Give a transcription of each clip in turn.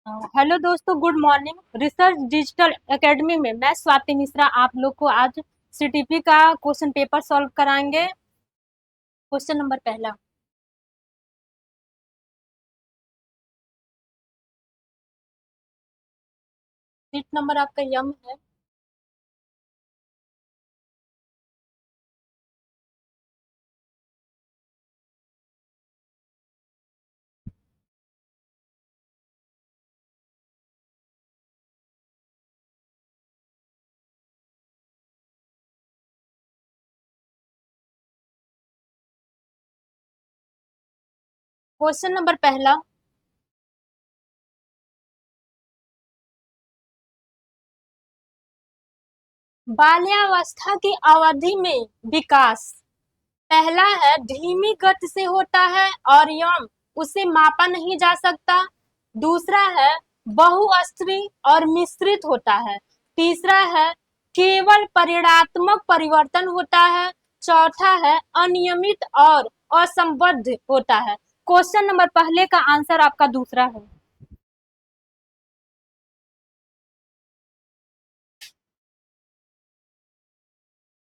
Hello दोस्तों, good morning. Research digital academy में मैं स्वाति मिश्रा आप लोग को आज सीटीपी का क्वेश्चन पेपर सॉल्व कराएंगे। क्वेश्चन नंबर पहला। सीट नंबर आपका यम है। क्वेश्चन नंबर पहला। बाल्यावस्था की अवधि में विकास पहला है धीमी गति से होता है और यम उसे मापा नहीं जा सकता। दूसरा है बहुस्तरीय और मिश्रित होता है। तीसरा है केवल परिणात्मक परिवर्तन होता है। चौथा है अनियमित और असंबद्ध होता है। क्वेश्चन नंबर पहले का आंसर आपका दूसरा है।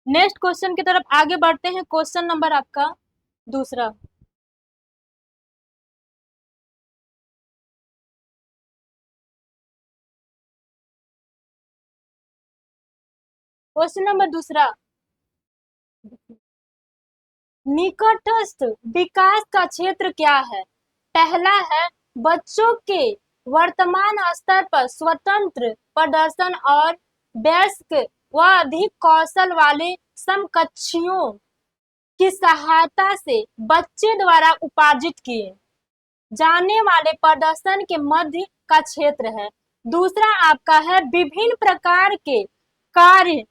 नेक्स्ट क्वेश्चन की तरफ आगे बढ़ते हैं। क्वेश्चन नंबर आपका दूसरा। क्वेश्चन नंबर दूसरा। निकटस्थ विकास का क्षेत्र क्या है? पहला है बच्चों के वर्तमान स्तर पर स्वतंत्र प्रदर्शन और वयस्क व अधिक कौशल वाले समकक्षियों की सहायता से बच्चे द्वारा उपार्जित किए जाने वाले प्रदर्शन के मध्य का क्षेत्र है। दूसरा आपका है विभिन्न प्रकार के कार्य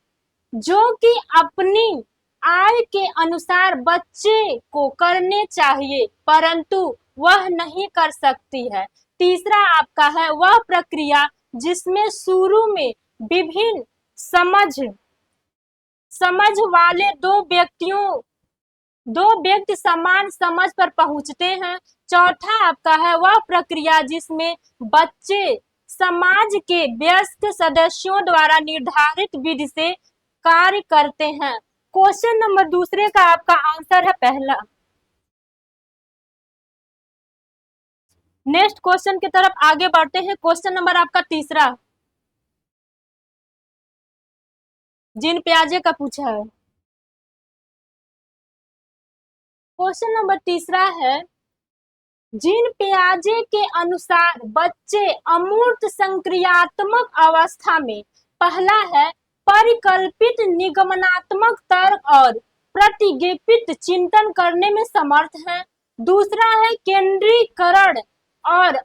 जो कि अपनी आय के अनुसार बच्चे को करने चाहिए परंतु वह नहीं कर सकती है। तीसरा आपका है वह प्रक्रिया जिसमें शुरू में विभिन्न समझ समझ वाले दो व्यक्ति समान समझ पर पहुंचते हैं। चौथा आपका है वह प्रक्रिया जिसमें बच्चे समाज के वयस्क सदस्यों द्वारा निर्धारित विधि से कार्य करते हैं। क्वेश्चन नंबर दूसरे का आपका आंसर है पहला। नेक्स्ट क्वेश्चन की तरफ आगे बढ़ते हैं। क्वेश्चन नंबर आपका तीसरा। जिन प्याजे का पूछा है। क्वेश्चन नंबर तीसरा है जिन पियाजे के अनुसार बच्चे अमूर्त संक्रियात्मक अवस्था में पहला है परिकल्पित निगमनात्मक तर्क और प्रतिज्ञापित चिंतन करने में समर्थ है। दूसरा है केंद्रीकरण और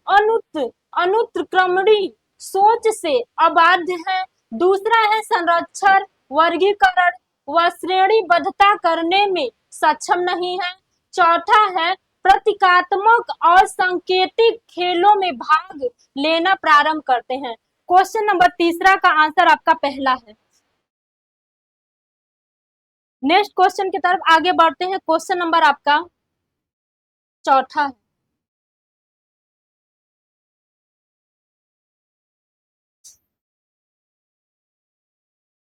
अनुत्क्रमणी सोच से अबाध्य है। दूसरा है संरक्षण वर्गीकरण व श्रेणीबद्धता करने में सक्षम नहीं है। चौथा है प्रतीकात्मक और सांकेतिक खेलों में भाग लेना प्रारंभ करते हैं। क्वेश्चन नंबर तीसरा का आंसर आपका पहला है। नेक्स्ट क्वेश्चन की तरफ आगे बढ़ते हैं। क्वेश्चन नंबर आपका चौथा है।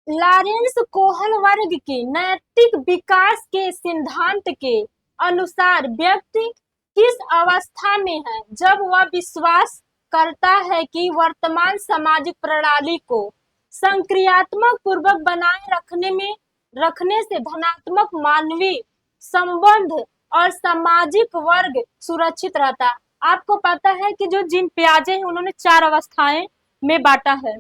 लॉरेंस कोहन वर्ग के नैतिक विकास के सिद्धांत के अनुसार व्यक्ति किस अवस्था में है जब वह विश्वास करता है कि वर्तमान सामाजिक प्रणाली को संक्रियात्मक पूर्वक बनाए रखने से धनात्मक मानवीय संबंध और सामाजिक वर्ग सुरक्षित रहता। आपको पता है कि जो जिन प्याजे हैं उन्होंने चार अवस्थाएं में बांटा है।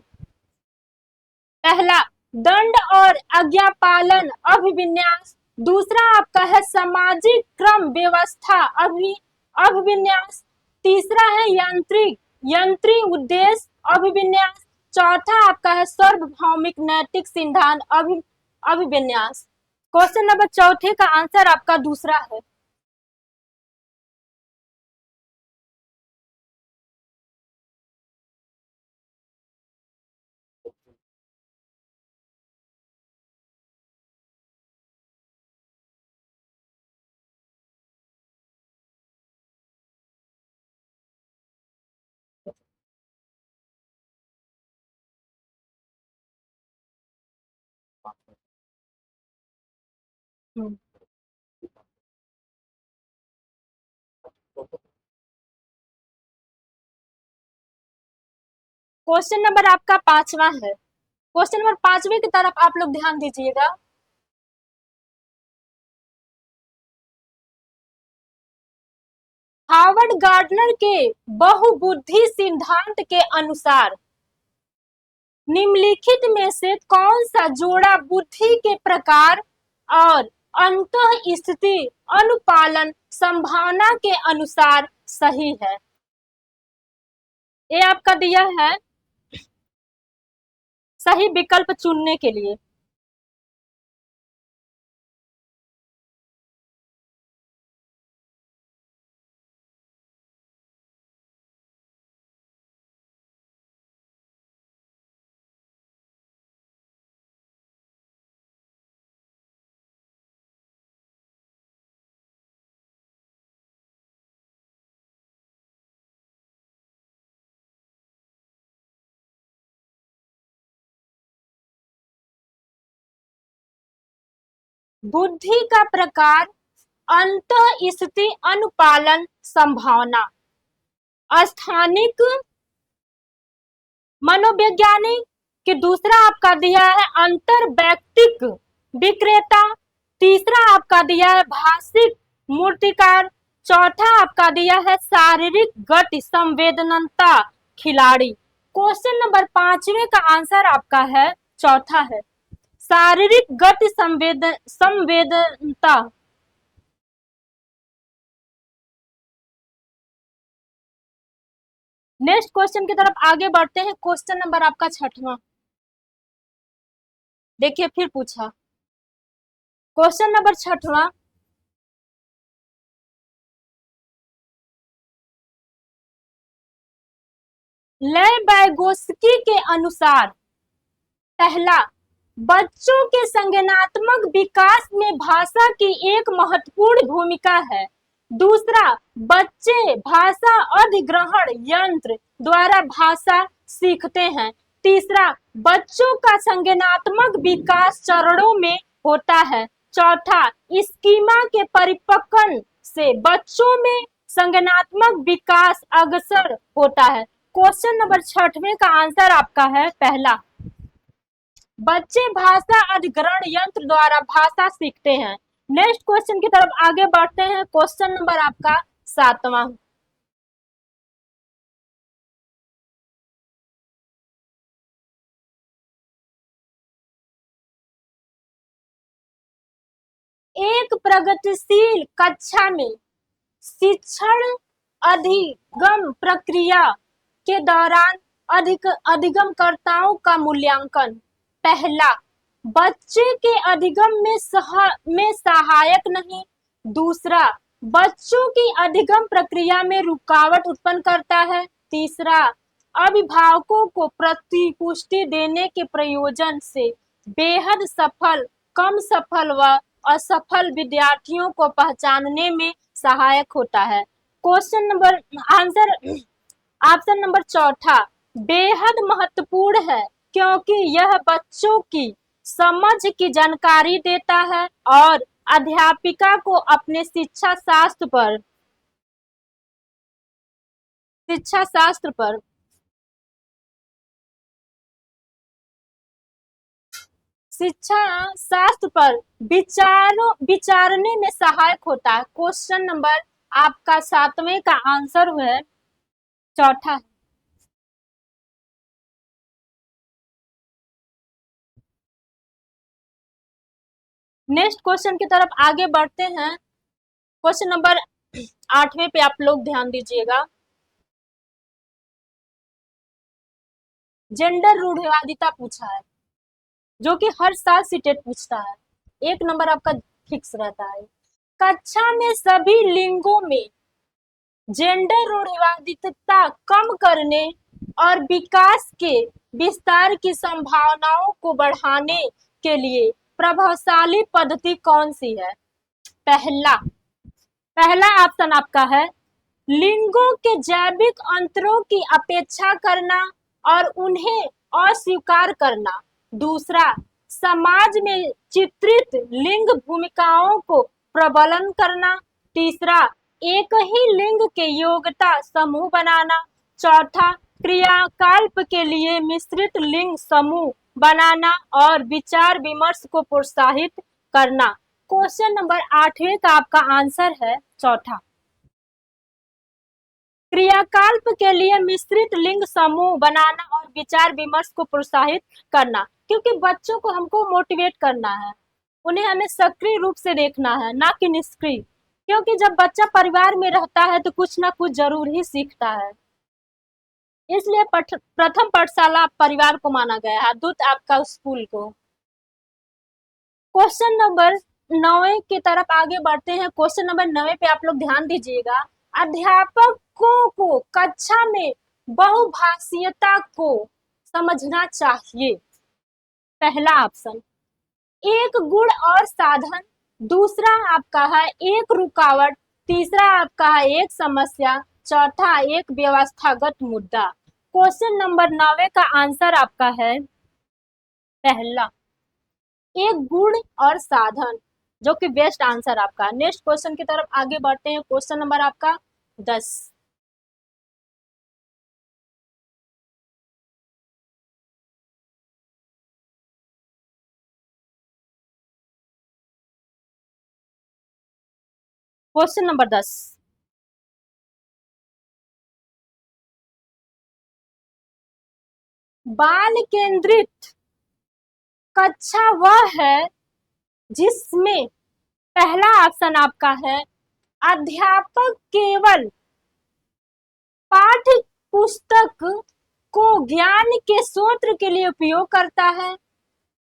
पहला दंड और आज्ञापालन अभिविन्यास। दूसरा आपका है सामाजिक क्रम व्यवस्था अभिविन्यास। तीसरा है यंत्री उद्देश्य अभिविन्यास। चौथा आपका है सार्वभौमिक नैतिक सिद्धांत अभिविन्यास। क्वेश्चन नंबर चौथे का आंसर आपका दूसरा है। हम्म। क्वेश्चन नंबर आपका पांचवा है। क्वेश्चन नंबर पांचवे की तरफ आप लोग ध्यान दीजिएगा। हार्वर्ड गार्डनर के बहुबुद्धि सिद्धांत के अनुसार निम्नलिखित में से कौन सा जोड़ा बुद्धि के प्रकार और अंतःस्थिति अनुपालन संभावना के अनुसार सही है? ये आपका दिया है सही विकल्प चुनने के लिए। बुद्धि का प्रकार, अंतःस्थिति अनुपालन संभावना, स्थानिक मनोवैज्ञानिक के दूसरा आपका दिया है अंतर वैयक्तिक विक्रेता, तीसरा आपका दिया है भाषिक मूर्तिकार, चौथा आपका दिया है शारीरिक गति संवेदनता खिलाड़ी। क्वेश्चन नंबर पांचवे का आंसर आपका है चौथा है, शारीरिक गति संवेदनता। नेक्स्ट क्वेश्चन की तरफ आगे बढ़ते हैं। क्वेश्चन नंबर आपका छठवां, देखिए फिर पूछा क्वेश्चन नंबर छठवां, लय वाइगोत्स्की के अनुसार पहला, बच्चों के संज्ञानात्मक विकास में भाषा की एक महत्वपूर्ण भूमिका है। दूसरा, बच्चे भाषा अधिग्रहण यंत्र द्वारा भाषा सीखते हैं। तीसरा, बच्चों का संज्ञानात्मक विकास चरणों में होता है। चौथा, स्कीमा के परिपक्वन से बच्चों में संज्ञानात्मक विकास अग्रसर होता है। क्वेश्चन नंबर छठवें का आंसर आपका है पहला, बच्चे भाषा अधिग्रहण यंत्र द्वारा भाषा सीखते हैं। नेक्स्ट क्वेश्चन की तरफ आगे बढ़ते हैं। क्वेश्चन नंबर आपका सातवां, एक प्रगतिशील कक्षा में शिक्षण अधिगम प्रक्रिया के दौरान अधिगमकर्ताओं का मूल्यांकन। पहला, बच्चे के अधिगम में सहायक नहीं। दूसरा, बच्चों की अधिगम प्रक्रिया में रुकावट उत्पन्न करता है। तीसरा, अभिभावकों को प्रतिपुष्टि देने के प्रयोजन से बेहद सफल, कम सफल व असफल विद्यार्थियों को पहचानने में सहायक होता है। Question number answer option number चौथा बेहद महत्वपूर्ण है, क्योंकि यह बच्चों की समझ की जानकारी देता है और अध्यापिका को अपने शिक्षा शास्त्र पर विचारने में सहायक होता है। क्वेश्चन नंबर आपका सातवें का आंसर है चौथा। नेक्स्ट क्वेश्चन की तरफ आगे बढ़ते हैं। क्वेश्चन नंबर आठवें पे आप लोग ध्यान दीजिएगा। जेंडर रूढ़िवादिता पूछा है, जो कि हर साल सीटेट पूछता है। एक नंबर आपका फिक्स रहता है। कक्षा में सभी लिंगों में जेंडर रूढ़िवादिता कम करने और विकास के विस्तार की संभावनाओं को बढ़ाने के लिए प्रभावशाली पद्धति कौन सी है? पहला ऑप्शन आपका है लिंगों के जैविक अंतरों की अपेक्षा करना और उन्हें अस्वीकार करना। दूसरा, समाज में चित्रित लिंग भूमिकाओं को प्रबलन करना। तीसरा, एक ही लिंग के योग्यता समूह बनाना। चौथा, क्रियाकल्प के लिए मिश्रित लिंग समूह बनाना और विचार विमर्श को प्रोत्साहित करना। क्वेश्चन नंबर 8वें का आपका आंसर है चौथा। क्रियाकल्प के लिए मिश्रित लिंग समूह बनाना और विचार विमर्श को प्रोत्साहित करना, क्योंकि बच्चों को हमको मोटिवेट करना है, उन्हें हमें सक्रिय रूप से देखना है, ना कि निष्क्रिय। क्योंकि जब बच्चा परिवार में रहता है तो कुछ ना कुछ जरूर ही सीखता है। इसलिए प्रथम पाठशाला परिवार को माना गया है, दूत आपका स्कूल को। क्वेश्चन नंबर 9 की तरफ आगे बढ़ते हैं। क्वेश्चन नंबर 9 पे आप लोग ध्यान दीजिएगा। अध्यापकों को कक्षा में बहुभाषीयता को समझना चाहिए। पहला ऑप्शन, एक गुण और साधन। दूसरा आपका है एक रुकावट। तीसरा आपका है एक समस्या। चौथा एक व्यवस्थागत मुद्दा। क्वेश्चन नंबर 9 का आंसर आपका है पहला, एक गुण और साधन, जो कि बेस्ट आंसर आपका। नेक्स्ट क्वेश्चन की तरफ आगे बढ़ते हैं। क्वेश्चन नंबर आपका 10। क्वेश्चन नंबर 10, बाल केंद्रित कक्षा वह है जिसमें पहला ऑप्शन आपका है अध्यापक केवल पाठ्य पुस्तक को ज्ञान के स्रोत के लिए उपयोग करता है।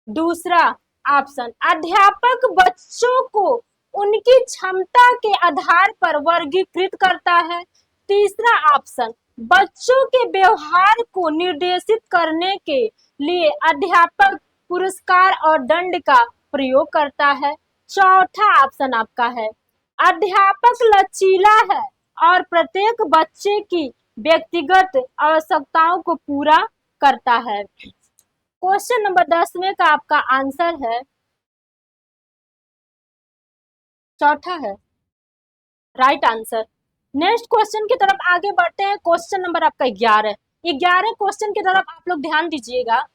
दूसरा ऑप्शन, अध्यापक बच्चों को उनकी क्षमता के आधार पर वर्गीकृत करता है। तीसरा ऑप्शन, बच्चों के व्यवहार को निर्देशित करने के लिए अध्यापक पुरस्कार और दंड का प्रयोग करता है। चौथा ऑप्शन आपका है अध्यापक लचीला है और प्रत्येक बच्चे की व्यक्तिगत आवश्यकताओं को पूरा करता है। क्वेश्चन नंबर 10 का आपका आंसर है चौथा है राइट आंसर। नेक्स्ट क्वेश्चन की तरफ आगे बढ़ते हैं। क्वेश्चन नंबर आपका 11। 11 क्वेश्चन की तरफ आप लोग ध्यान दीजिएगा।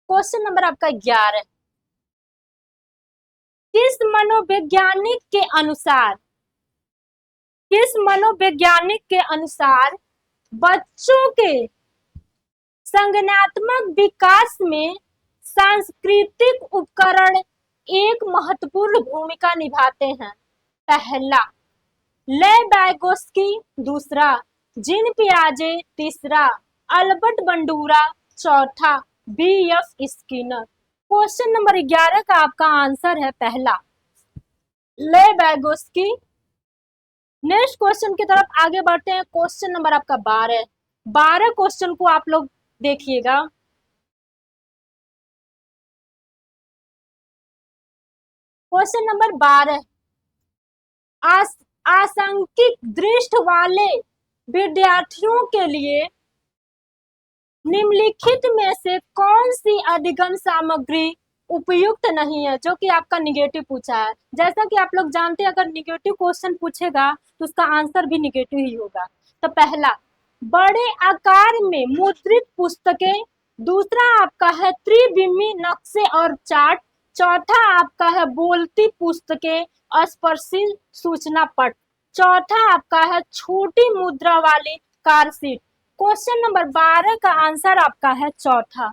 क्वेश्चन नंबर आपका 11, किस मनोवैज्ञानिक के अनुसार बच्चों के संज्ञानात्मक विकास में सांस्कृतिक उपकरण एक महत्वपूर्ण भूमिका निभाते हैं? पहला, ले बैगोस्की। दूसरा, जीन पियाजे। तीसरा, अल्बर्ट बंडूरा। चौथा, B.F. स्किनर। क्वेश्चन नंबर 11 का आपका आंसर है पहला, ले बैगोस्की। नेक्स्ट क्वेश्चन की तरफ आगे बढ़ते हैं। क्वेश्चन नंबर आपका 12। 12 क्वेश्चन को आप लोग देखिएगा। क्वेश्चन नंबर 12, आंशिक दृष्टि वाले विद्यार्थियों के लिए निम्नलिखित में से कौन सी अधिगम सामग्री उपयुक्त नहीं है? जो कि आपका निगेटिव पूछा है। जैसा कि आप लोग जानते हैं, अगर निगेटिव क्वेश्चन पूछेगा तो उसका आंसर भी निगेटिव ही होगा। तो पहला, बड़े आकार में मुद्रित पुस्तकें। दूसरा आपका है त्रिविमी नक्शे और चार्ट। चौथा आपका है बोलती पुस्तकें, स्पर्शी सूचना पट। चौथा आपका है छोटी मुद्रा वाली कारशीट। क्वेश्चन नंबर 12 का आंसर आपका है चौथा,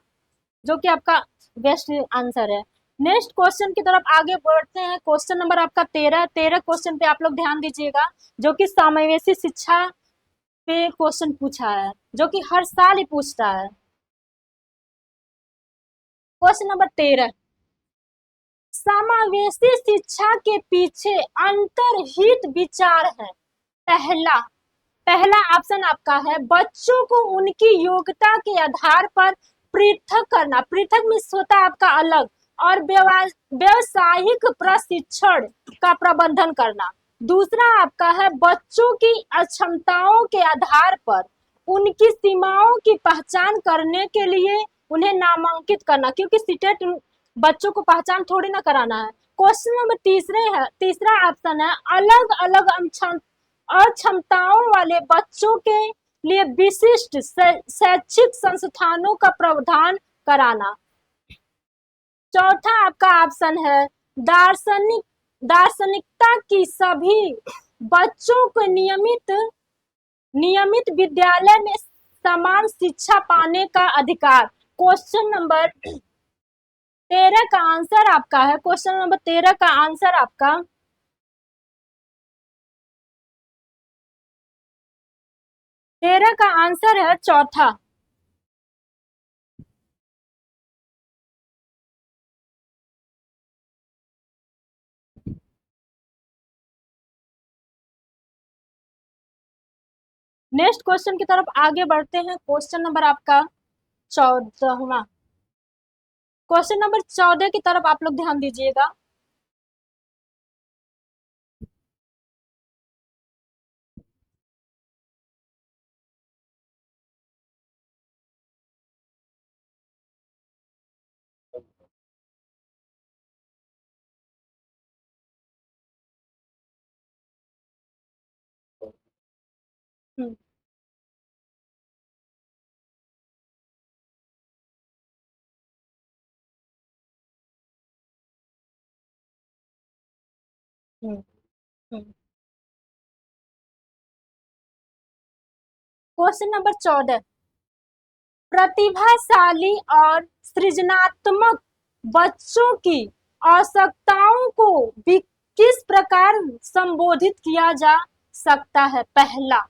जो कि आपका बेस्ट आंसर है। नेक्स्ट क्वेश्चन की तरफ आगे बढ़ते हैं। क्वेश्चन नंबर आपका 13। 13 क्वेश्चन पे आप लोग ध्यान दीजिएगा, जो कि समावेशी शिक्षा पे क्वेश्चन पूछा है, जो कि हर साल ही पूछता है। क्वेश्चन नंबर 13, समावेशी शिक्षा के पीछे अंतर्हित विचार है। पहला ऑप्शन आपका है बच्चों को उनकी योग्यता के आधार पर पृथक करना। पृथक में होता है आपका अलग, और व्यवसायिक प्रशिक्षण का प्रबंधन करना। दूसरा आपका है बच्चों की अक्षमताओं के आधार पर उनकी सीमाओं की पहचान करने के लिए उन्हें नामांकित करना, क्योंकि सीटेट बच्चों को पहचान थोड़ी ना कराना है। क्वेश्चन नंबर तीसरा ऑप्शन है अलग अलग अक्षमताओं वाले बच्चों के लिए विशिष्ट शैक्षिक संस्थानों का प्रावधान कराना। चौथा आपका ऑप्शन है दार्शनिकता की सभी बच्चों को नियमित विद्यालय में समान शिक्षा पाने का अधिकार। क्वेश्चन नंबर 13 का आंसर आपका है, क्वेश्चन नंबर 13 का आंसर आपका 13 का आंसर है चौथा। नेक्स्ट क्वेश्चन की तरफ आगे बढ़ते हैं। क्वेश्चन नंबर आपका 14वां। क्वेश्चन नंबर 14 की तरफ आप लोग ध्यान दीजिएगा। हम्म हम्म हम्म। क्वेश्चन नंबर 14, प्रतिभाशाली और सृजनात्मक बच्चों की आवश्यकताओं को भी किस प्रकार संबोधित किया जा सकता है? पहला,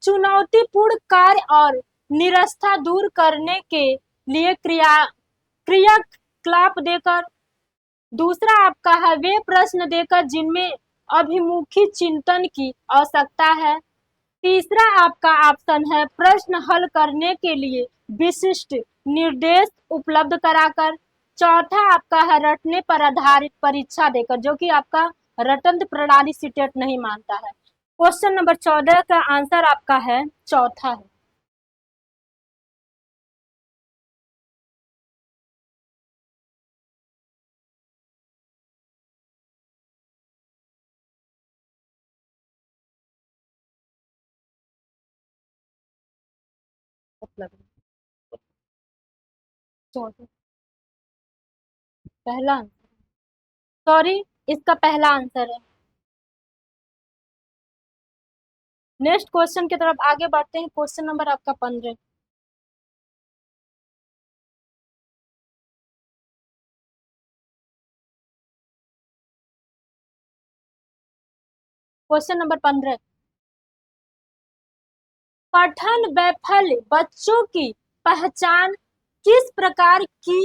चुनौतीपूर्ण कार्य और निरस्ता दूर करने के लिए क्रियाकलाप देकर। दूसरा आपका है वे प्रश्न देकर जिनमें अभिमुखी चिंतन की आवश्यकता है। तीसरा आपका ऑप्शन है प्रश्न हल करने के लिए विशिष्ट निर्देश उपलब्ध कराकर। चौथा आपका है रटने पर आधारित परीक्षा देकर, जो कि आपका रटंत प्रणाली सीटेट नहीं मानता है। क्वेश्चन नंबर 14 का आंसर आपका है चौथा है। मतलब 14 पहला, सॉरी, इसका पहला आंसर है। नेक्स्ट क्वेश्चन की तरफ आगे बढ़ते हैं। क्वेश्चन नंबर आपका 15। क्वेश्चन नंबर 15, पठन वैफल्य बच्चों की पहचान किस प्रकार की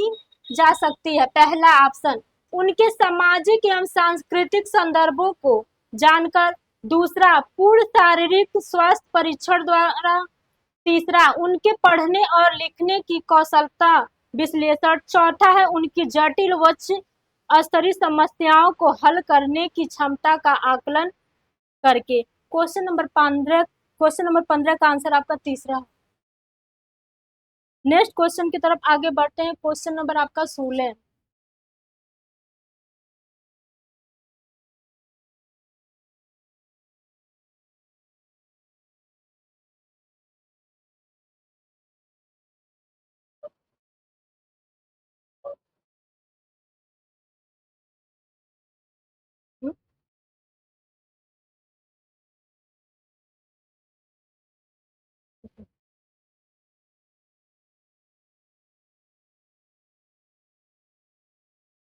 जा सकती है? पहला ऑप्शन, उनके सामाजिक एवं सांस्कृतिक संदर्भों को जानकर। दूसरा, पूर्ण शारीरिक स्वास्थ्य परीक्षण द्वारा। तीसरा, उनके पढ़ने और लिखने की कौशलता विश्लेषण। चौथा है उनकी जटिल उच्च स्तरीय समस्याओं को हल करने की क्षमता का आकलन करके। क्वेश्चन नंबर 15 का आंसर आपका तीसरा। नेक्स्ट क्वेश्चन की तरफ आगे बढ़ते हैं। क्वेश्चन नंबर आपका 16।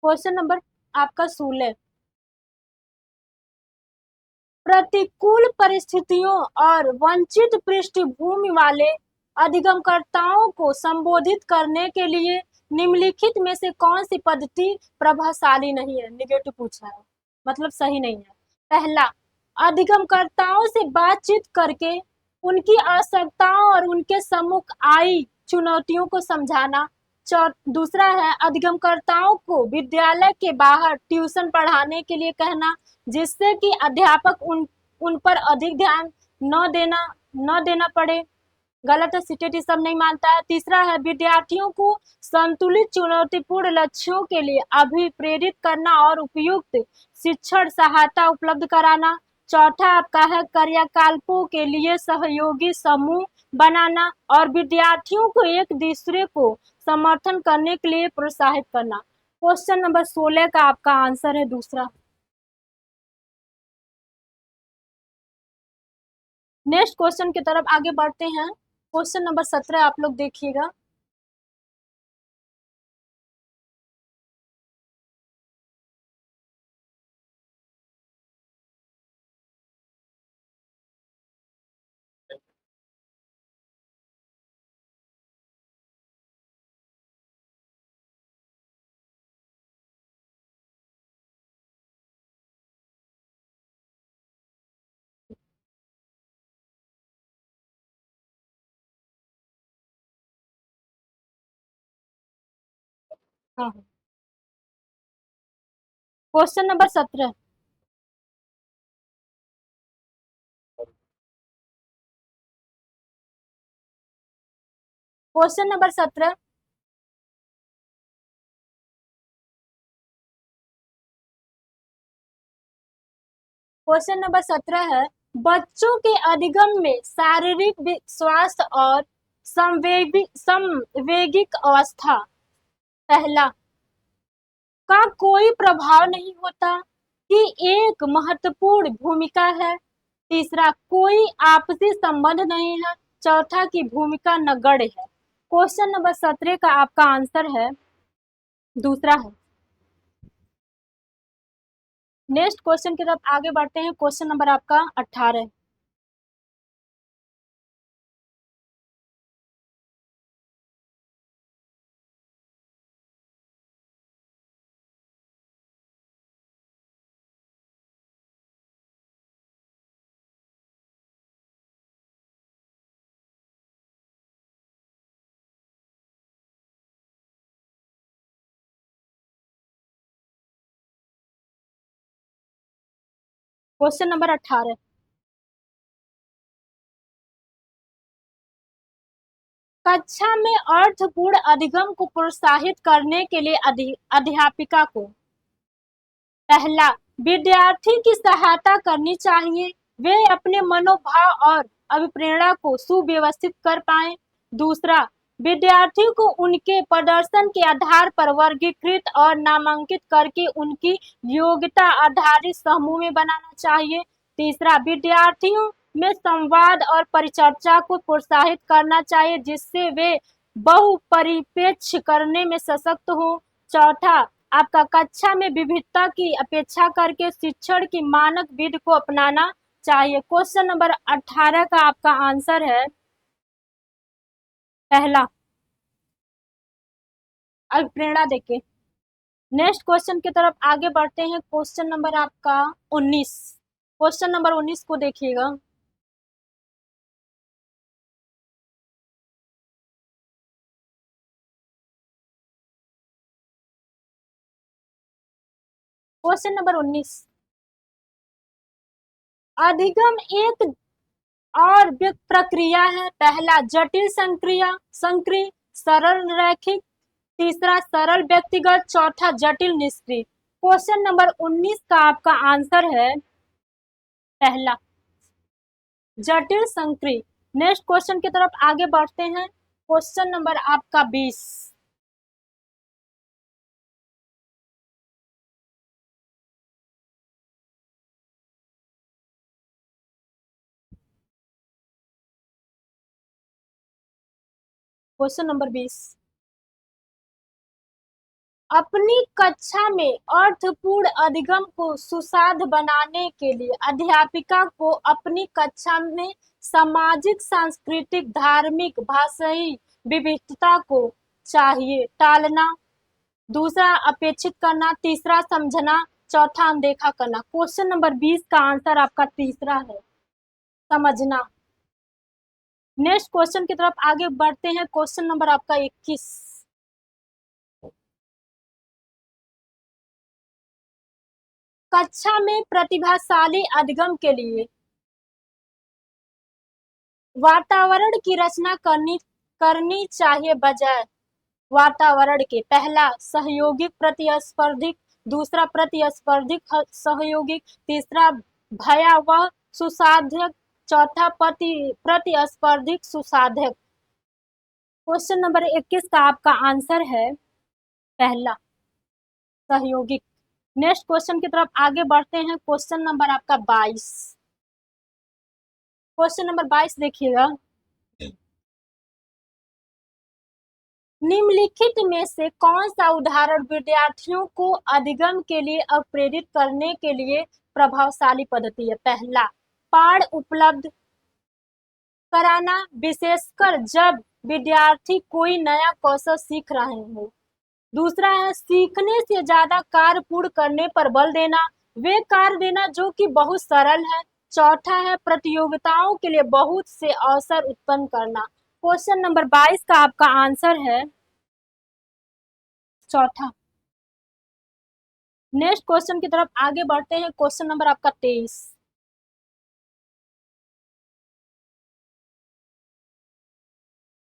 क्वेश्चन नंबर आपका 16, प्रतिकूल परिस्थितियों और वंचित पृष्ठभूमि वाले अधिगमकर्ताओं को संबोधित करने के लिए निम्नलिखित में से कौन सी पद्धति प्रभावशाली नहीं है? निगेटिव पूछा है, मतलब सही नहीं है। पहला, अधिगमकर्ताओं से बातचीत करके उनकी आवश्यकताओं और उनके सम्मुख आई चुनौतियों को समझाना। दूसरा है अधिगमकर्ताओं को विद्यालय के बाहर ट्यूशन पढ़ाने के लिए कहना, जिससे कि अध्यापक उन पर अधिक ध्यान न देना पड़े। गलत है, सीटेट सब नहीं मानता है। तीसरा है विद्यार्थियों को संतुलित चुनौतीपूर्ण लक्ष्यों के लिए अभिप्रेरित करना और उपयुक्त शिक्षण सहायता उपलब्ध कराना। चौथा आपका है कार्यकलापों के लिए सहयोगी समूह बनाना और विद्यार्थियों को एक दूसरे को समर्थन करने के लिए प्रोत्साहित करना। क्वेश्चन नंबर 16 का आपका आंसर है दूसरा। नेक्स्ट क्वेश्चन की तरफ आगे बढ़ते हैं। क्वेश्चन नंबर 17 आप लोग देखिएगा। हाँ, question number 17। Question number 17। Question number 17 है बच्चों के अधिगम में शारीरिक स्वास्थ्य और संवेगिक अवस्था पहला का कोई प्रभाव नहीं होता कि एक महत्वपूर्ण भूमिका है। तीसरा कोई आपसी संबंध नहीं है। चौथा की भूमिका नगण्य है। क्वेश्चन नंबर 17 का आपका आंसर है दूसरा है। नेक्स्ट क्वेश्चन की तरफ आगे बढ़ते हैं। क्वेश्चन नंबर आपका 18। क्वेश्चन नंबर 18 कक्षा में अर्थपूर्ण अधिगम को प्रोत्साहित करने के लिए अध्यापिका को पहला विद्यार्थी की सहायता करनी चाहिए, वे अपने मनोभाव और अभिप्रेरणा को सुव्यवस्थित कर पाए। दूसरा विद्यार्थी को उनके प्रदर्शन के आधार पर वर्गीकृत और नामांकित करके उनकी योग्यता आधारित समूह में बनाना चाहिए। तीसरा विद्यार्थियों में संवाद और परिचर्चा को प्रोत्साहित करना चाहिए जिससे वे बहुपरिप्रेक्ष्य करने में सशक्त हो। चौथा आपका कक्षा में विविधता की अपेक्षा करके शिक्षण की मानक विधि को अपनाना चाहिए। क्वेश्चन नंबर 18 का आपका आंसर है पहला अभिप्रेरणा देके। नेक्स्ट क्वेश्चन की तरफ आगे बढ़ते हैं। क्वेश्चन नंबर आपका 19। क्वेश्चन नंबर 19 को देखिएगा। क्वेश्चन नंबर 19 अधिगम एक और प्रक्रिया है। पहला जटिल संक्रिय सरल रैखिक। तीसरा सरल व्यक्तिगत। चौथा जटिल निष्क्रिय। क्वेश्चन नंबर 19 का आपका आंसर है पहला जटिल संक्रिय। नेक्स्ट क्वेश्चन की तरफ आगे बढ़ते हैं। क्वेश्चन नंबर आपका 20। क्वेश्चन नंबर 20 अपनी कक्षा में अर्थपूर्ण अधिगम को सुसाध्य बनाने के लिए अध्यापिका को अपनी कक्षा में सामाजिक सांस्कृतिक धार्मिक भाषाई विविधता को चाहिए टालना। दूसरा अपेक्षित करना। तीसरा समझना। चौथा अनदेखा करना। क्वेश्चन नंबर 20 का आंसर आपका तीसरा है समझना। नेक्स्ट क्वेश्चन की तरफ आगे बढ़ते हैं। क्वेश्चन नंबर आपका 21 कक्षा में प्रतिभाशाली अधिगम के लिए वातावरण की रचना करनी करनी चाहिए बजाय वातावरण के। पहला सहयोगिक प्रतिस्पर्धिक, दूसरा प्रतिस्पर्धिक सहयोगिक, तीसरा भयावह सुसाध्यक, चौथा प्रतिस्पर्धिक सुसाध्यक। क्वेश्चन नंबर 21 का आपका आंसर है पहला सहयोगिक। नेक्स्ट क्वेश्चन की तरफ आगे बढ़ते हैं। क्वेश्चन नंबर आपका 22। क्वेश्चन नंबर 22 देखिएगा। निम्नलिखित में से कौन सा उदाहरण विद्यार्थियों को अधिगम के लिए प्रेरित करने के लिए प्रभावशाली पद्धति है? पहला, पाठ उपलब्ध कराना, विशेषकर जब विद्यार्थी कोई नया कौशल सीख रहे हो। दूसरा है सीखने से ज्यादा कार्य पूर्ण करने पर बल देना, वे कार्य देना जो कि बहुत सरल है। चौथा है प्रतियोगिताओं के लिए बहुत से अवसर उत्पन्न करना। क्वेश्चन नंबर 22 का आपका आंसर है चौथा। नेक्स्ट क्वेश्चन की तरफ आगे बढ़ते हैं। क्वेश्चन नंबर आपका 23।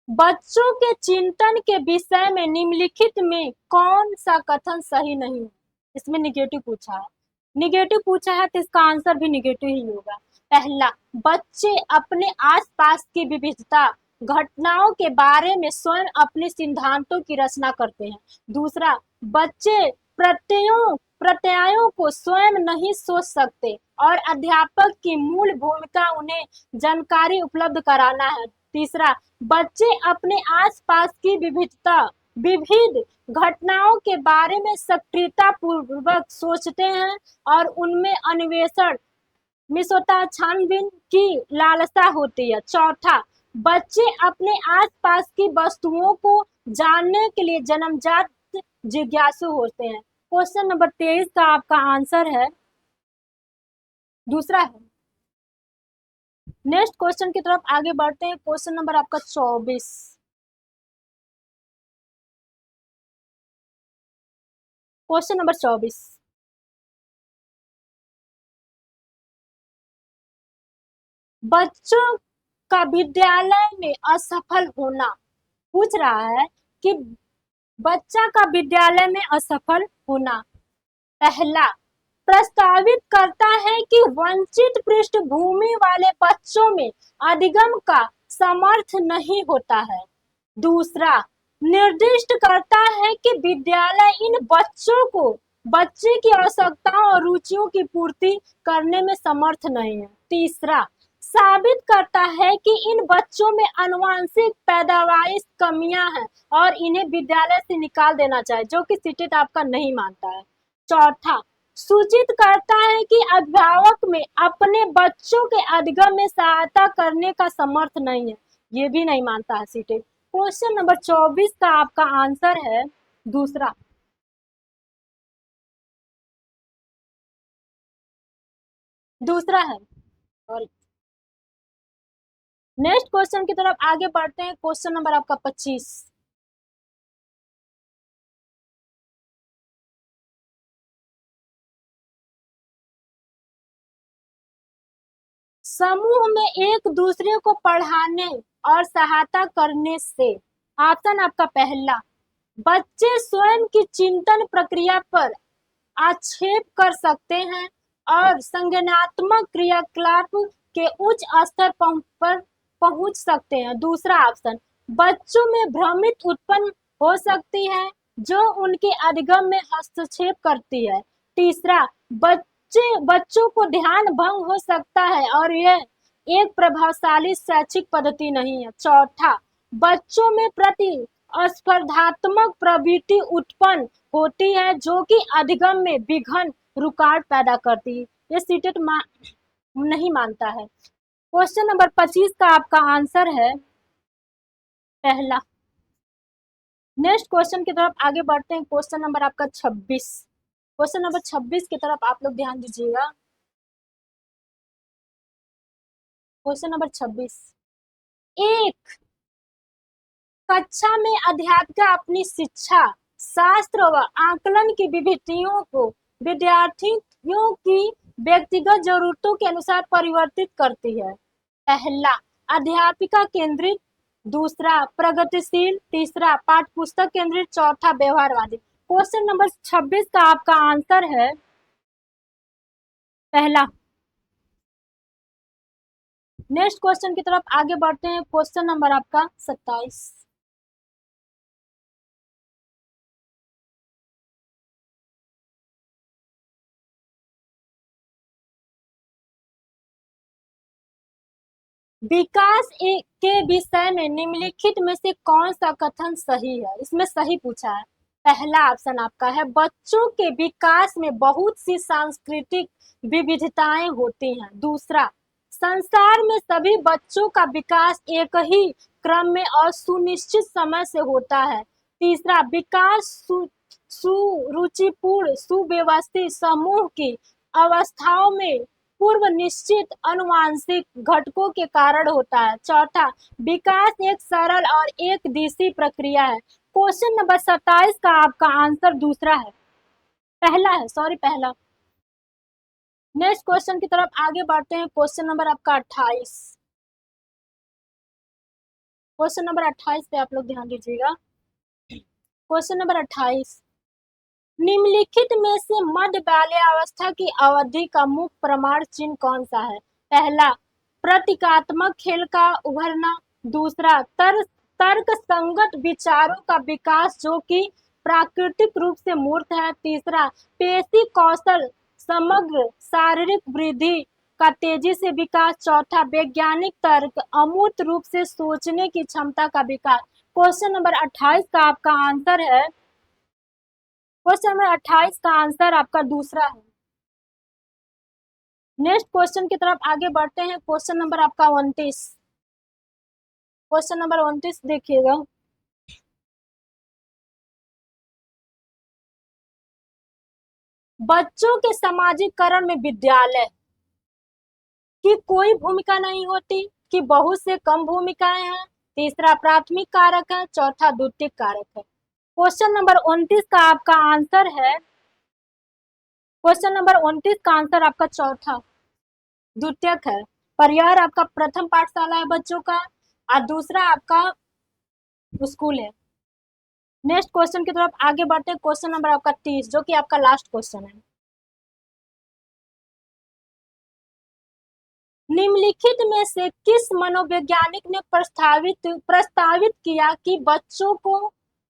बच्चों के चिंतन के विषय में निम्नलिखित में कौन सा कथन सही नहीं है? इसमें निगेटिव पूछा है। निगेटिव पूछा है तो इसका आंसर भी निगेटिव ही होगा। पहला, बच्चे अपने आसपास की विविधता घटनाओं के बारे में स्वयं अपने सिद्धांतों की रचना करते हैं। दूसरा, बच्चे प्रत्ययों को स्वयं नहीं सोच सकते और अध्यापक की मूल भूमिका उन्हें जानकारी उपलब्ध कराना है। तीसरा, बच्चे अपने आसपास की विविध घटनाओं के बारे में सक्रियता पूर्वक सोचते हैं और उनमें अन्वेषण मिसोता छानबीन की लालसा होती है। चौथा, बच्चे अपने आसपास की वस्तुओं को जानने के लिए जन्मजात जिज्ञासु होते हैं। क्वेश्चन नंबर 23 का आपका आंसर है दूसरा है। नेक्स्ट क्वेश्चन की तरफ आगे बढ़ते हैं। क्वेश्चन नंबर आपका 24। क्वेश्चन नंबर 24, बच्चों का विद्यालय में असफल होना। पूछ रहा है कि बच्चा का विद्यालय में असफल होना। पहला, प्रस्तावित करता है कि वंचित पृष्ठभूमि वाले बच्चों में अधिगम का समर्थ नहीं होता है। दूसरा, निर्दिष्ट करता है कि विद्यालय इन बच्चों को बच्चे की आवश्यकताओं और रुचियों की पूर्ति करने में समर्थ नहीं है। तीसरा, साबित करता है कि इन बच्चों में आनुवंशिक पैदावारी कमियां हैं और इन्हें विद्यालय से निकाल देना चाहिए, जो कि सीटेट आपका नहीं मानता है। चौथा, सूचित करता है कि अभिभावक में अपने बच्चों के अधिगम में सहायता करने का समर्थ नहीं है, ये भी नहीं मानता है सीटेट। क्वेश्चन नंबर 24 का आपका आंसर है दूसरा। दूसरा है। और नेक्स्ट क्वेश्चन की तरफ आगे बढ़ते हैं। क्वेश्चन नंबर आपका 25। समूह में एक दूसरे को पढ़ाने और सहायता करने से। ऑप्शन आपका पहला, बच्चे स्वयं की चिंतन प्रक्रिया पर आक्षेप कर सकते हैं और संज्ञानात्मक क्रियाकलाप के उच्च स्तर पर पहुंच सकते हैं। दूसरा ऑप्शन, बच्चों में भ्रमित उत्पन्न हो सकती है जो उनके अधिगम में हस्तक्षेप करती है। तीसरा, बच्चों को ध्यान भंग हो सकता है और यह एक प्रभावशाली शैक्षिक पद्धति नहीं है। चौथा, बच्चों में स्पर्धात्मक प्रवृत्ति उत्पन्न होती है जो कि अधिगम में विघ्न रुकावट पैदा करती है। ये सीटेट नहीं मानता है। क्वेश्चन नंबर 25 का आपका आंसर है पहला। नेक्स्ट क्वेश्चन की तरफ आगे बढ़ते हैं। क्वेश्चन नंबर आपका 26। क्वेश्चन नंबर 26 की तरफ आप लोग ध्यान दीजिएगा। क्वेश्चन नंबर 26, एक कक्षा में अध्यापिका अपनी शिक्षा शास्त्र व आकलन की विभिन्नताओं को विद्यार्थियों की व्यक्तिगत जरूरतों के अनुसार परिवर्तित करती है। पहला, अध्यापिका केंद्रित, दूसरा प्रगतिशील, तीसरा पाठ्य पुस्तक केंद्रित, चौथा व्यवहारवादी। क्वेश्चन नंबर 26 का आपका आंसर है पहला। नेक्स्ट क्वेश्चन की तरफ आगे बढ़ते हैं। क्वेश्चन नंबर आपका 27। विकास के विषय में निम्नलिखित में से कौन सा कथन सही है? इसमें सही पूछा है। पहला ऑप्शन आपका है बच्चों के विकास में बहुत सी सांस्कृतिक विविधताएं होती हैं। दूसरा, संसार में सभी बच्चों का विकास एक ही क्रम में और सुनिश्चित समय से होता है। तीसरा, विकास सुरुचिपूर्ण सुव्यवस्थित समूह की अवस्थाओं में पूर्व निश्चित अनुवांशिक घटकों के कारण होता है। चौथा, विकास एक सरल और एक दिशी प्रक्रिया है। क्वेश्चन नंबर 27 का आपका आंसर दूसरा है, पहला है, सॉरी पहला। नेक्स्ट क्वेश्चन की तरफ आगे बढ़ते हैं। क्वेश्चन नंबर आपका 28। क्वेश्चन नंबर 28 पे आप लोग ध्यान दीजिएगा। क्वेश्चन नंबर 28, निम्नलिखित में से मध्य बाल्यावस्था की अवधि का मुख्य प्रमाण चिन्ह कौन सा है? पहला, प्रतीकात्मक खेल का उभरना। दूसरा, तर्क संगत विचारों का विकास जो कि प्राकृतिक रूप से मूर्त है। तीसरा, पेशी कौशल समग्र शारीरिक वृद्धि का तेजी से विकास। चौथा, वैज्ञानिक तर्क अमूर्त रूप से सोचने की क्षमता का विकास। क्वेश्चन नंबर 28 का आपका आंसर है, क्वेश्चन नंबर 28 का आंसर आपका दूसरा है। नेक्स्ट क्वेश्चन की तरफ आगे बढ़ते हैं। क्वेश्चन नंबर आपका 29। क्वेश्चन नंबर 29 देखिएगा। बच्चों के सामाजिकरण में विद्यालय की कोई भूमिका नहीं होती कि बहुत से कम भूमिकाएं हैं। तीसरा, प्राथमिक कारक है। चौथा, द्वितीयक कारक है। क्वेश्चन नंबर 29 का आपका आंसर है, क्वेश्चन नंबर 29 का आंसर आपका चौथा द्वितीयक है। परिवार आपका प्रथम पाठशाला है बच्चों का, और दूसरा आपका स्कूल है। नेक्स्ट क्वेश्चन की तरफ आगे बढ़ते हैं। क्वेश्चन नंबर आपका 30 जो कि आपका लास्ट क्वेश्चन है। निम्नलिखित में से किस मनोवैज्ञानिक ने प्रस्तावित किया कि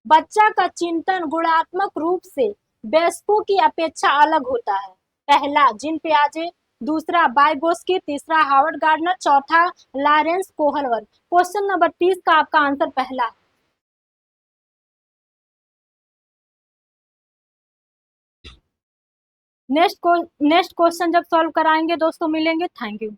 बच्चा का चिंतन गुणात्मक रूप से वयस्कों की अपेक्षा अलग होता है? पहला, जीन पियाजे। दूसरा, वाइगोस्की। तीसरा, हावर्ड गार्डनर। चौथा, लॉरेंस कोहलवर्थ। क्वेश्चन नंबर 30 का आपका आंसर पहला। नेक्स्ट क्वेश्चन जब सॉल्व कराएंगे दोस्तों मिलेंगे। Thank you.